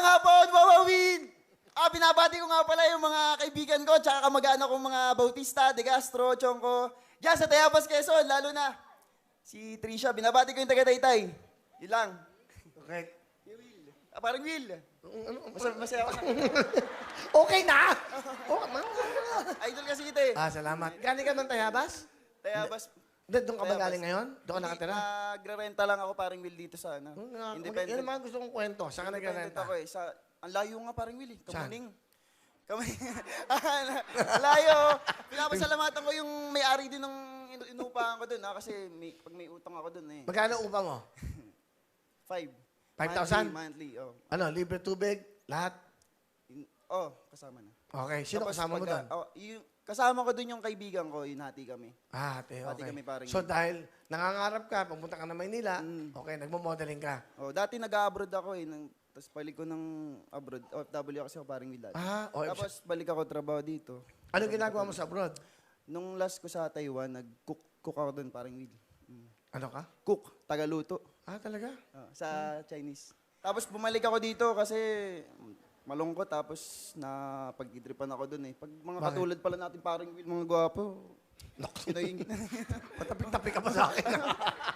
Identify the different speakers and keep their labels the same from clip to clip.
Speaker 1: Magandang hapon, Wawawin! Binabati ko nga pala yung mga kaibigan ko, tsaka kamag-anak kong mga Bautista, De Castro, Chongko. Diyan sa Tayabas, Quezon, lalo na si Trisha. Binabati ko yung taga-Taytay. Yun lang.
Speaker 2: Okay.
Speaker 1: Parang Will. Masaya ako sa
Speaker 2: Okay na! Oh,
Speaker 1: idol kasi kita eh.
Speaker 2: salamat. Galing ka ng Tayabas?
Speaker 1: Tayabas.
Speaker 2: Doon ka ba
Speaker 1: Tayabas.
Speaker 2: galing ngayon? Doon ka nakatira?
Speaker 1: Nagrerenta lang ako parang Will dito sa ano.
Speaker 2: Yan
Speaker 1: Independent.
Speaker 2: ang mga gusto kong kwento. Saan ka
Speaker 1: Independent
Speaker 2: nagrerenta?
Speaker 1: ako eh. Ang layo nga parang Will eh.
Speaker 2: Saan?
Speaker 1: Kamuning. Ang layo. Pinapasalamatan ko yung may-ari din ng inupahan ko dun. Kasi pag may utang ako dun eh.
Speaker 2: Magkano upa mo? 5,000?
Speaker 1: Monthly, oh.
Speaker 2: Ano, libre tubig? Lahat?
Speaker 1: Kasama na.
Speaker 2: Okay. Sino
Speaker 1: Tapos
Speaker 2: kasama mo doon?
Speaker 1: Kasama ko dun yung kaibigan ko, hinati kami.
Speaker 2: Ate,
Speaker 1: Hati
Speaker 2: okay.
Speaker 1: kami parang
Speaker 2: So dahil nangangarap ka, pumunta ka na Maynila, okay, nagmo-modeling ka.
Speaker 1: Dati nag-abroad ako eh. Tapos balik ko ng abroad. OFW kasi ako parang Milad. Tapos balik ako trabaho dito.
Speaker 2: Ano ginagawa mo sa abroad?
Speaker 1: Nung last ko sa Taiwan, nag-cook ako doon parang Will.
Speaker 2: Ano ka?
Speaker 1: Cook, tagaluto.
Speaker 2: Talaga?
Speaker 1: Sa Chinese. Tapos bumalik ako dito kasi malungkot tapos na pag-idripan ako doon eh. Pag mga
Speaker 2: Bakit?
Speaker 1: katulad pala natin parang Will, mga gwapo. Sinaying
Speaker 2: Patapik-tapik ka pa sa akin.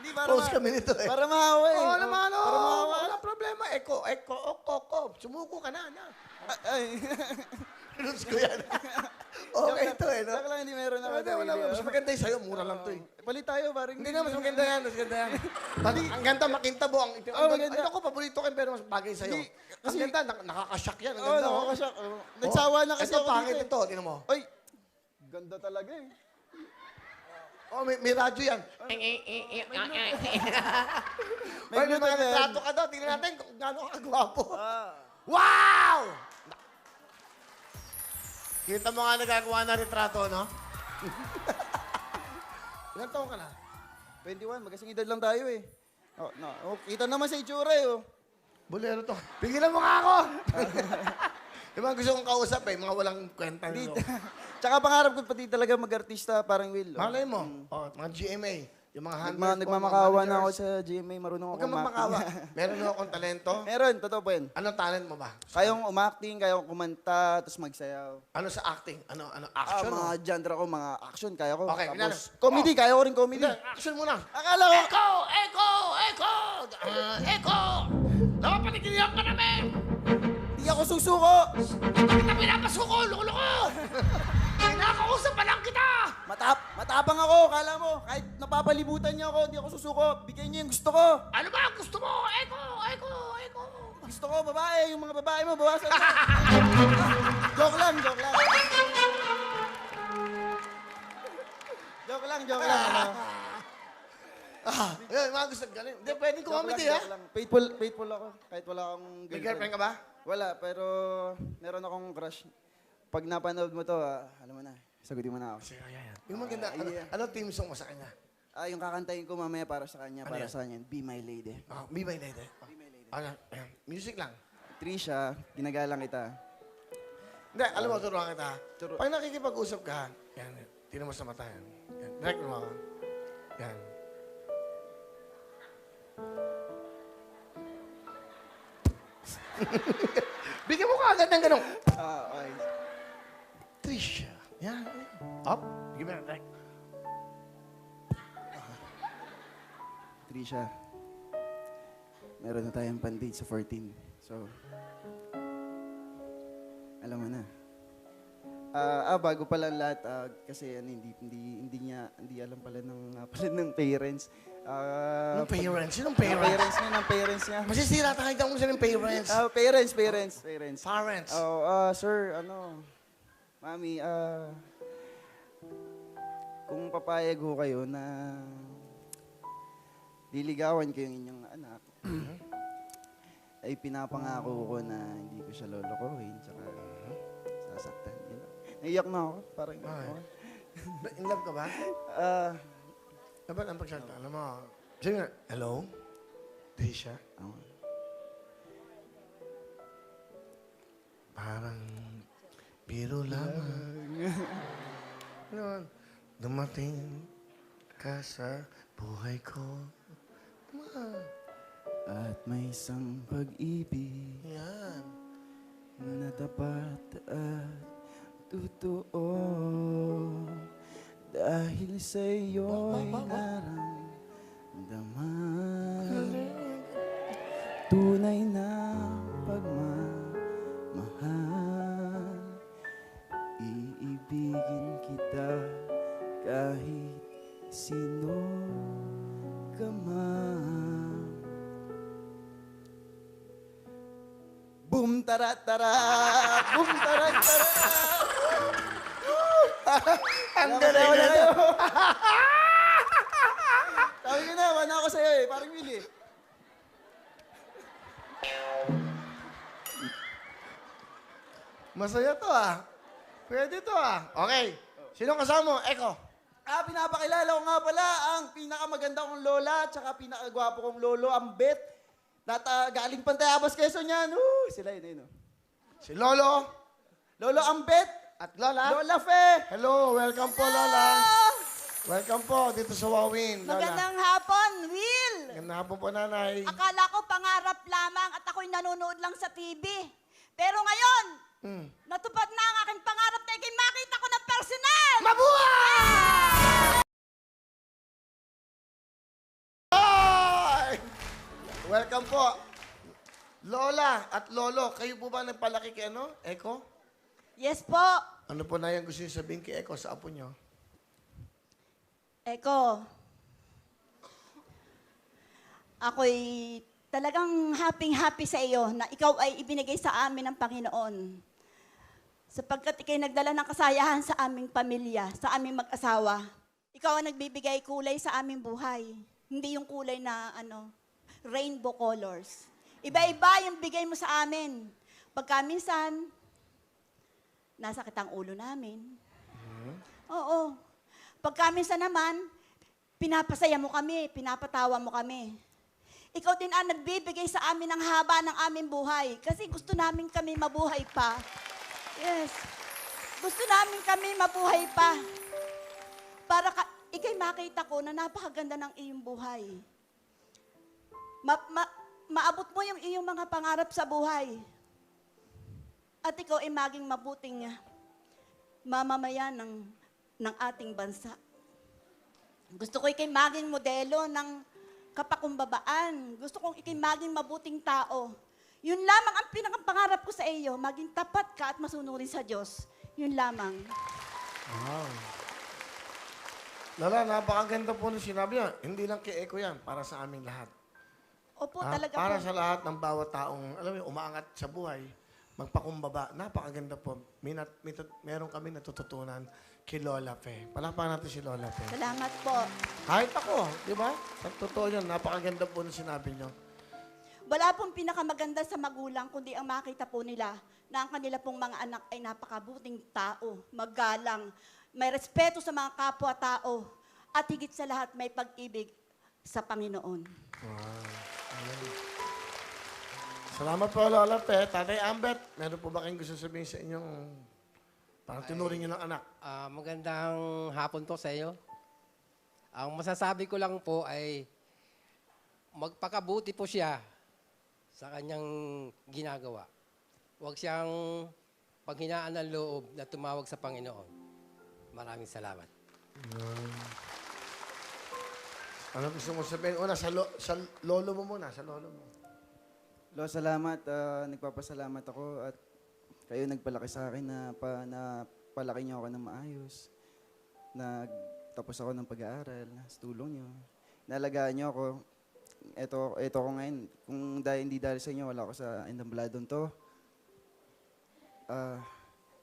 Speaker 1: Hindi, para
Speaker 2: Close kami nito eh.
Speaker 1: Para mahawa eh.
Speaker 2: Oo naman,
Speaker 1: Para mahawa.
Speaker 2: wala problema. Eko. Sumuko ka na.
Speaker 1: Ay.
Speaker 2: Pinuts ko yan. Okay ito eh, no?
Speaker 1: Saka lang hindi meron ako.
Speaker 2: Wala. Mas maganda yung sa'yo. Mura lang to eh.
Speaker 1: Palit tayo parang
Speaker 2: Hindi na, mas maganda yan. Ang ganda, makintabo. Ang
Speaker 1: maganda.
Speaker 2: Ay, ako, paborito ko pero mas bagay sa'yo.
Speaker 1: Hindi,
Speaker 2: Ang ganda, nakakashock yan. Ang
Speaker 1: Oo,
Speaker 2: ganda.
Speaker 1: nakakasyak. Nagsawa na kasi
Speaker 2: ito,
Speaker 1: ako
Speaker 2: pangit
Speaker 1: dito eh.
Speaker 2: ito. Tingnan mo.
Speaker 1: Ay, ganda talaga eh.
Speaker 2: May radyo yan. May
Speaker 1: Bluetooth
Speaker 2: mga
Speaker 1: yan.
Speaker 2: retrato ka daw. Tingnan natin kung gaano ka gwapo.
Speaker 1: Ah.
Speaker 2: Wow! Kita mo nga nagagawa na retrato, no? Ilan taon ka na?
Speaker 1: 21, magkasing edad lang tayo eh. Kita naman sa itsura eh.
Speaker 2: Bolero to. Pigilan mo nga ako! Yung mga gusto kong kausap eh, mga walang kwenta
Speaker 1: Hindi.
Speaker 2: nyo.
Speaker 1: Tsaka pangarap ko pati talaga mag-artista parang Will.
Speaker 2: Malay mo, mga GMA, yung mga handlers ko,
Speaker 1: Nagmamakawa
Speaker 2: mga
Speaker 1: na ako
Speaker 2: managers.
Speaker 1: sa GMA, marunong
Speaker 2: Huwag
Speaker 1: ako
Speaker 2: kang magmakawa. Meron na akong talento.
Speaker 1: Meron, totoo po yan.
Speaker 2: Anong talent mo ba?
Speaker 1: Kayong umakting, kayong kumanta, tapos magsayaw.
Speaker 2: Ano sa acting? Ano action?
Speaker 1: Mga genre ko, mga action, kaya ko.
Speaker 2: Okay,
Speaker 1: Tapos, comedy, kaya ko rin comedy.
Speaker 2: Hindi, action muna.
Speaker 1: Akala ko,
Speaker 2: Eko! Nakapanigilan ka namin!
Speaker 1: di ako susuko.
Speaker 2: Kita pinapasuko, loko-loko! Kinakausap pa lang kita!
Speaker 1: Matapang ako, kala mo. Kahit napapalibutan niyo ako, di ako susuko. Bigyan niyo yung gusto ko.
Speaker 2: Ano ba ang gusto mo? Eko!
Speaker 1: Gusto ko, babae. Yung mga babae mo, bawasan mo. Joke lang. Joke lang.
Speaker 2: Ayun, mga gusto galing. Hindi, pwedeng comedy, ha?
Speaker 1: Joke lang. Faithful ako. Kahit wala akong
Speaker 2: May girlfriend ka ba?
Speaker 1: Wala, pero meron akong crush. Pag napanood mo to, alam mo na, sagutin mo na ako.
Speaker 2: Sige, yan. Yung maganda,
Speaker 1: yeah.
Speaker 2: ano team song mo sa kanya?
Speaker 1: Yung kakantahin ko mamaya para sa kanya,
Speaker 2: Ano yan?
Speaker 1: sa kanya, Be My Lady.
Speaker 2: Be My Lady. Ano, music lang.
Speaker 1: Trisha, ginagalang kita.
Speaker 2: Hindi, alam mo, turuan kita.
Speaker 1: Turo.
Speaker 2: Pag nakikipag-usap ka, yan, tinan mo sa mata yan. Yan, direct mo ako. Yan. Bigyan mo ka agad ng ganun.
Speaker 1: Okay.
Speaker 2: Trisha. Yan. Up. Bigyan mo na, direct.
Speaker 1: Trisha, meron na tayong pan-date sa 14. So, alam mo na. Bago pala lahat, kasi hindi alam pala ng parents.
Speaker 2: Anong parents? Sinong
Speaker 1: Parents
Speaker 2: parents?
Speaker 1: niya.
Speaker 2: Masisira tayo kung sino yung parents.
Speaker 1: Parents.
Speaker 2: Parents.
Speaker 1: Sir, mami, kung papayag ho kayo na liligawan ko yung inyong anak, ay pinapangako ko na hindi ko siya lolokohin, tsaka sasaktan. Yun. Naiyak na ako. Parang,
Speaker 2: In love ka ba? Dapat ang pagsalita. Alam mo, sige nga, hello? Trisha? Parang biro lamang. Ano, dumating ka sa buhay ko. Come on.
Speaker 3: At may isang pag-ibig
Speaker 2: Yan.
Speaker 3: na natapat at totoo. Dahil sa iyo'y naramdaman tunay na pagmamahal. Iibigin kita kahit sino ka man.
Speaker 1: Boom, tarat-tara! Boom, tarat-tara!
Speaker 2: Ang
Speaker 1: Salamat
Speaker 2: galing
Speaker 1: na
Speaker 2: na
Speaker 1: kayo. Sabi ko na, wala ako sa'yo eh. Parang Willie.
Speaker 2: Masaya to ah. Pwede to ah. Okay. Sino kasama mo? Eko.
Speaker 1: Pinapakilala ko nga pala ang pinakamaganda kong lola tsaka pinakagwapo kong lolo, ang Bet. Galing Pantayabas, Quezon yan. Sila yun.
Speaker 2: Si Lolo.
Speaker 1: Lolo Ambet
Speaker 2: At Lola.
Speaker 1: Lola Fe.
Speaker 2: Hello. Welcome po, Lola. Welcome po dito sa Wawin, Lola.
Speaker 4: Magandang hapon, Will!
Speaker 2: Magandang hapon po, Nanay.
Speaker 4: Akala ko pangarap lamang at ako'y nanonood lang sa TV. Pero ngayon, natupad na ang aking pangarap na ikay makita ko ng personal!
Speaker 2: Ay! Welcome po. Lola at Lolo, kayo po ba nagpalaki kay Eko?
Speaker 4: Yes po.
Speaker 2: Ano po na yung gusto niyo sabihin kay Eko sa apo niyo?
Speaker 4: Eko, ako'y talagang happy sa iyo na ikaw ay ibinigay sa amin ng Panginoon. Sapagkat ikay nagdala ng kasayahan sa aming pamilya, sa aming mag-asawa. Ikaw ang nagbibigay kulay sa aming buhay. Hindi yung kulay na rainbow colors. Iba-iba yung bigay mo sa amin. Pagka minsan, nasakit ang ulo namin. Oo. Pagka minsan naman, pinapasaya mo kami, pinapatawa mo kami. Ikaw din ang nagbibigay sa amin ng haba ng aming buhay. Kasi gusto namin kami mabuhay pa. Yes. Gusto namin kami mabuhay pa. Para ikay makita ko na napakaganda ng iyong buhay. Maabot mo yung iyong mga pangarap sa buhay. At ikaw ay maging mabuting mamamayan ng ating bansa. Gusto ko ikay maging modelo ng kapakumbabaan. Gusto kong ikay maging mabuting tao. Yun lamang ang pinakapangarap ko sa iyo, maging tapat ka at masunurin sa Diyos. Yun lamang.
Speaker 2: Wow. Lola, napakaganda po ng sinabi niya. Hindi lang kay Eko yan, para sa aming lahat.
Speaker 4: Opo,
Speaker 2: Ah,
Speaker 4: talaga
Speaker 2: para
Speaker 4: po.
Speaker 2: sa lahat ng bawat taong, alam mo, umaangat sa buhay, magpakumbaba. Napakaganda po. Meron kami natututunan kay Lola Fe. Palakpakan natin si Lola Fe.
Speaker 4: Salamat po.
Speaker 2: Kahit ako, di ba? Sa totoo yun, napakaganda po ng sinabi niyo.
Speaker 4: Wala pong pinakamaganda sa magulang, kundi ang makita po nila na ang kanila pong mga anak ay napakabuting tao, magalang, may respeto sa mga kapwa-tao, at higit sa lahat may pag-ibig sa Panginoon.
Speaker 2: Salamat po, Lola Fe. Tatay Ambet, meron po ba kayong gusto sabihin sa inyong parang tinuring niyo ng anak?
Speaker 5: Magandang hapon po sa iyo. Ang masasabi ko lang po ay magpakabuti po siya sa kanyang ginagawa. Huwag siyang panghinaan ng loob na tumawag sa Panginoon. Maraming salamat.
Speaker 2: Ano gusto mo sabihin? Una, sa lolo mo muna, sa lolo mo.
Speaker 3: Lord, salamat. Nagpapasalamat ako at kayo nagpalaki sa akin na palaki niyo ako ng maayos. Nagtapos ako ng pag-aaral sa tulong niyo. Nalagaan niyo ako. Ito ko ngayon. Kung hindi dahil sa inyo, wala ako sa endambladong to.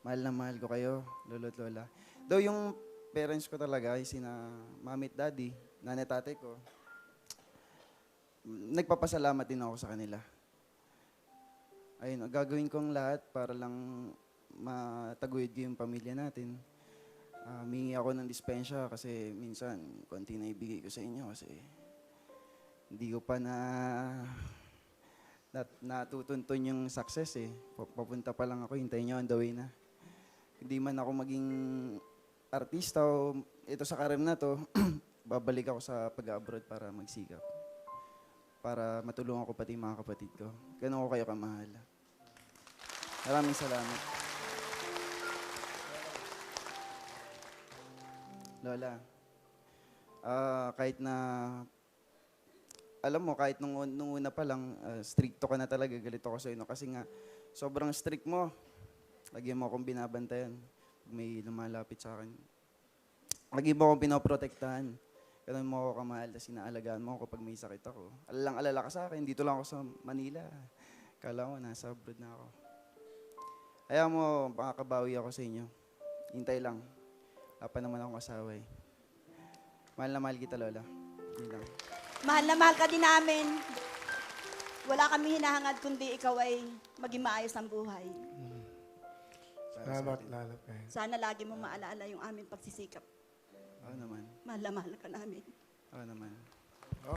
Speaker 3: Mahal na mahal ko kayo, lolo at lola. Though yung parents ko talaga, yung sina mami at daddy, nanay tatay ko, nagpapasalamat din ako sa kanila. Ayun, gagawin kong lahat para lang mataguyod ko yung pamilya natin. Mingi ako ng dispensya kasi minsan konti na ibigay ko sa inyo kasi hindi ko pa natutuntun yung success eh. Papunta pa lang ako, hintayin nyo on the way na. Hindi man ako maging artista o ito sa karir na to, babalik ako sa pag-abroad para magsikap. para matulungan ko pati yung mga kapatid ko. Ganun ko kayo kamahal. Maraming salamat. Lola, kahit na, alam mo, kahit nung una pa lang, stricto ka na talaga, galit ako sa'yo. No? Kasi nga, sobrang strict mo. Lagi mo akong binabantayan. Pag may lumalapit sa akin. Lagi mo akong pinoprotektahan. Ganun mo ako kamahal, tapos inaalagaan mo ako kapag may sakit ako. Alalang-alala ka sa akin, dito lang ako sa Manila. Kala ko, nasa abroad na ako. Kaya mo, makakabawi ako sa inyo. Hintay lang. Wala pa naman akong asawa eh. Mahal na mahal kita, Lola. Hindi lang.
Speaker 4: Mahal na mahal ka din namin. Wala kami hinahangad kundi ikaw ay maging maayos ang buhay.
Speaker 2: Salamat, Lalape.
Speaker 4: Sana lagi mo maalaala yung aming pagsisikap.
Speaker 3: Oo naman.
Speaker 4: Mahal na mahal ka namin.
Speaker 3: Oo naman.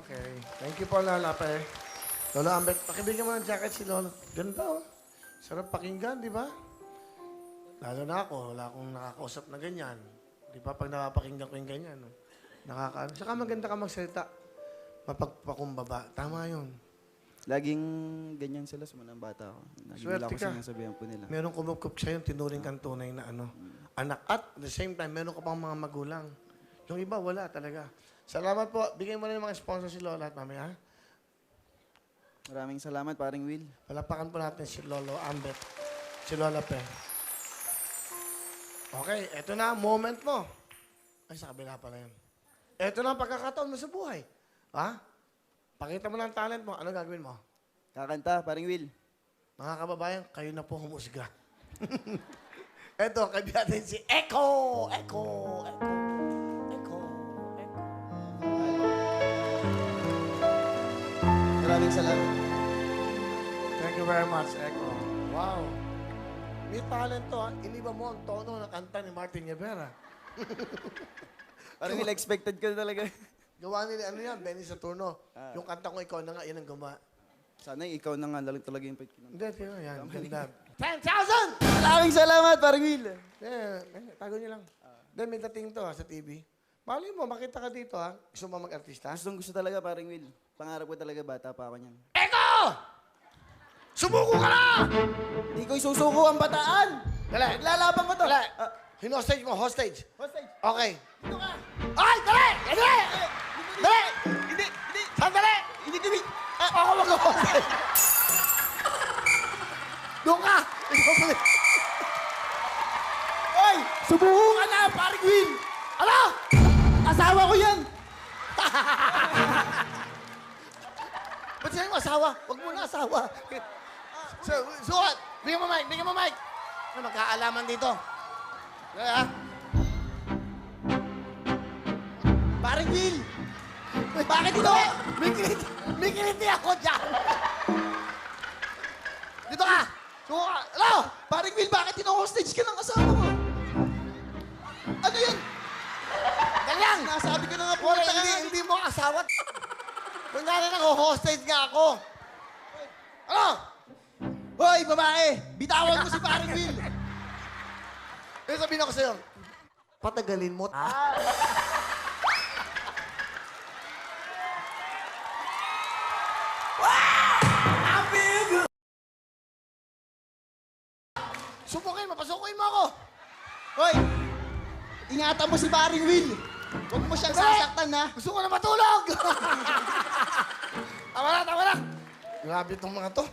Speaker 2: Okay. Thank you po, Lalape. Lolo Ambet, pakibigyan mo ng jacket si Lolo. Ganda, oh. Sarap pakinggan, di ba? Lalo na ako, wala akong nakakausap na ganyan. Di ba, pag nakapakinggan ko yung ganyan, no? Nakakaano. Saka maganda ka magsalita. Mapagpakumbaba. Tama yun.
Speaker 3: Laging ganyan sila sa mga bata ako. Lagi
Speaker 2: Swerte
Speaker 3: nila ako
Speaker 2: ka.
Speaker 3: sinasabihan po nila.
Speaker 2: Meron kumupkup sa'yo, tinuring kang tunay na ano, anak. At at the same time, meron ka pang mga magulang. Yung iba, wala talaga. Salamat po. Bigyan mo na yung mga sponsor si Lola at Mami, ha?
Speaker 3: Maraming salamat, paring Will.
Speaker 2: Palapakan po natin si Lolo Ambet. Si Lola Pe. Okay, eto na, moment mo. Ay, sa kabila pala yun. Eto na ang pagkakataon mo sa buhay. Ha? Pakita mo ng talent mo. Ano gagawin mo?
Speaker 3: Kakanta, paring Will.
Speaker 2: Mga kababayan, kayo na po humusga. Eto, kaibigan natin si Echo! Echo! Echo! Echo! Echo!
Speaker 3: Maraming salamat.
Speaker 2: Thank you very much, Echo. Wow. May talent to, ha? Iniba mo ang tono ng kanta ni Martin Rivera.
Speaker 3: Parang Will, expected ko talaga.
Speaker 2: Gawa nila, ano yan, Benny Saturno. Yung kanta ko, ikaw na nga, yan ang gumawa.
Speaker 3: Sana ikaw na nga talaga yung pagkinan.
Speaker 2: Hindi, tingnan yan. Ganda. 10,000!
Speaker 1: Maraming salamat, paring Will.
Speaker 2: Tago niyo lang. Then may dating to, ha, sa TV. Mali mo, makita ka dito, ha? Gusto mo mag-artista?
Speaker 3: Gustong gusto talaga, paring Will. Pangarap ko talaga, bata pa ako niyan.
Speaker 2: Eko! Sumuko ka na!
Speaker 1: Hindi ko isusuko ang bataan.
Speaker 2: Dali.
Speaker 1: Naglalaban ko to.
Speaker 2: Dali. Hinostage mo, hostage.
Speaker 1: Hostage.
Speaker 2: Okay.
Speaker 1: Dito ka.
Speaker 2: Ay, dali! Dali! Dali!
Speaker 1: Hindi.
Speaker 2: Sandali!
Speaker 1: Hindi kami.
Speaker 2: Ako mag-hostage. Doon ka! Ikaw pala.
Speaker 1: Oy! Subuko ka na, paring Will.
Speaker 2: Ano?
Speaker 1: Asawa ko yan.
Speaker 2: Ba't sa'yo mo asawa? Huwag mo na asawa. Suot! Bigyan mo mic! Bigyan mo mic! Ano, magkaalaman dito. Dali, ha?
Speaker 1: Paring Will. Bakit ito?
Speaker 2: May kiliti ako dyan! Dito ka! Suko ka! Ano?
Speaker 1: Paring Will, bakit ino-hostage ka ng asawa mo? Ano yan?
Speaker 2: Dali lang!
Speaker 1: Sinasabi ko na nga po.
Speaker 2: Wala, hindi mo asawa. Kunyari nang hostage nga ako. Ano?
Speaker 1: Hoy, babae! Bitawan mo si paring Will.
Speaker 2: Ano sabihin ako sa'yo? Patagalin mo. Subukin mo, pasukuin mo ako.
Speaker 1: Hoy! Ingatan mo si paring Will. Huwag mo siyang sasaktan, ha?
Speaker 2: Gusto ko na matulog. Tama na, tama na. Grabe itong mga to.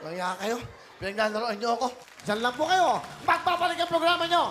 Speaker 2: Langya kayo. Pinaglalaroan niyo ako. Diyan lang po kayo. Magpapalik ang programa niyo.